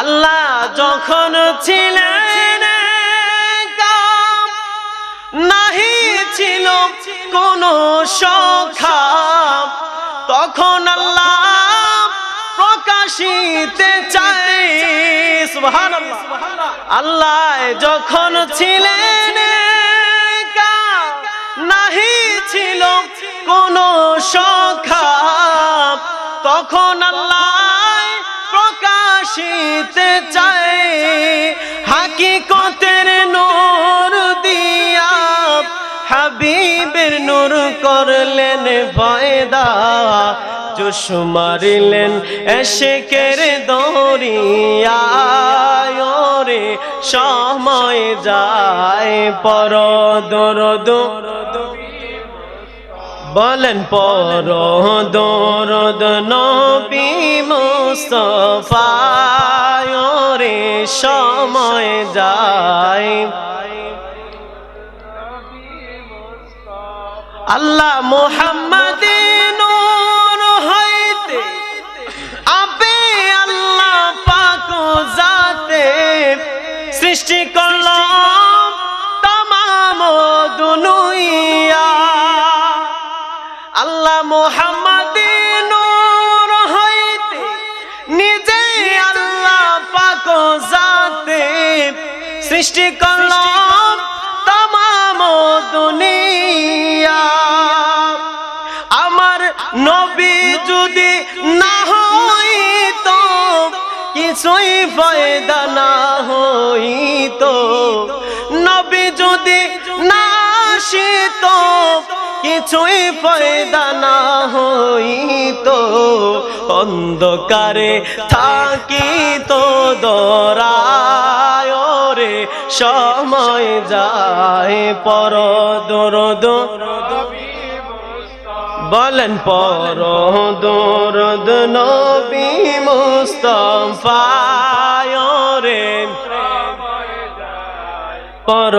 আল্লাহ যখন ছিলেন নাহি ছিল কোনো সখা, তখন আল্লাহ প্রকাশিতে চাই। সুবহানাল্লাহ। আল্লাহ যখন ছিলেন নাহি ছিল কোনো সখা, তখন আল্লাহ প্রকাশিতে চাই। হাকিকতের নূর দিয়া হাবিবের নূর করলেন পয়দা, জোশ মারিলেন এশেকের দরিয়ায় রে। সময় যায় পর দরদ, বলেন পর দরদ নবী মুস্তাফায় রে। সময় যায় আল্লাহ মুহাম্মাদী নূর হইতে আপে আল্লাহ পাক জাতে সৃষ্টি করল तमाम দুনিয়া। আল্লাহ মুহাম্মাদী নূর হইতে নিজে আল্লাহ পাক জাতে সৃষ্টি করল तमाम দুনিয়া। আমার নবী যদি না হইতো কিছুই ফায়দা না হইতো, নবী যদি না আসিতো কিছুই ফায়দা না হইতো। অন্ধকারে থাকিতো দরায় রে। সময় যায় পর দরদ, বলেন পর দরদ নবী মুস্তাফায় রে। পর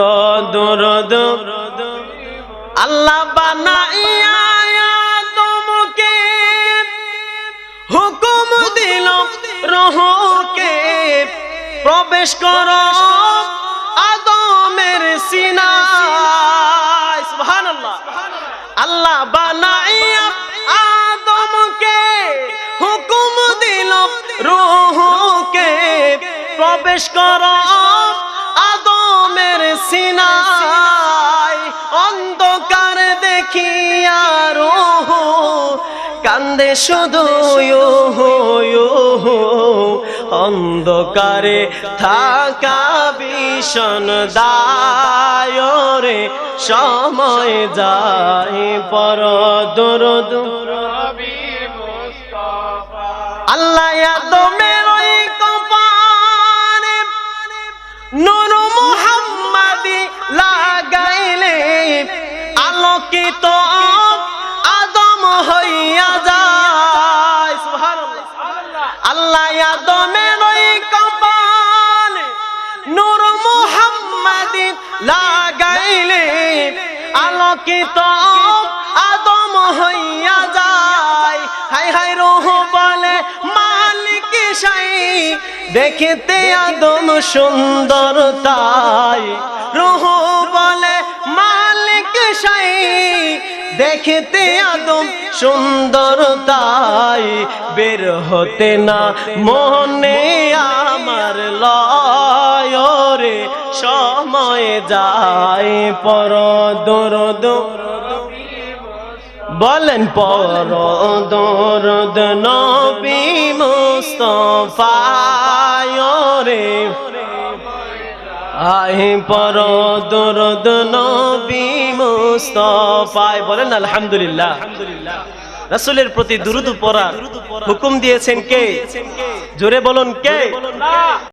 দরদ আল্লাহ বানাইয়া আদমকে হুকুম দিল রূহকে প্রবেশ করো আদমের সিনায়। সুবহানাল্লাহ। আল্লাহ বানাইয়া আদমকে হুকুম দিল রূহকে প্রবেশ করো আদমের সিনায়। অন্ধকার দেখিয়া রূহ কান্দে শুধু অন্ধকারে থাকা ভীষণ দায় রে। সময় যায় পর দরদ, আল্লাহ আদমের ওই কপালে নূর মুহাম্মাদি লাগাইলে আলোকিত আদম হইয়া যায়। সুবহানাল্লাহ। আল্লাহ আদমের ওই কপালে নূর মুহাম্মাদি লাগাইলে আলোকিত আদম হইয়া যায়। হায় হায় রূহ বলে মালিক শাই, দেখিতে আদম সুন্দর তাই। রূহ বলে মালিক শাই, দেখিতে আদম সুন্দর তাই। বের হতে না মনে আমার লয় রে। সময় যায় পর দরদ, বলেন পর দরদ নবী মুস্তাফায় রে। আয় পর দরদ নবী মুস্তাফায়। বলেন আলহামদুলিল্লাহ। রাসূলের প্রতি দুরূদ পড়ার হুকুম দিয়েছেন কে? জোরে বলুন কে?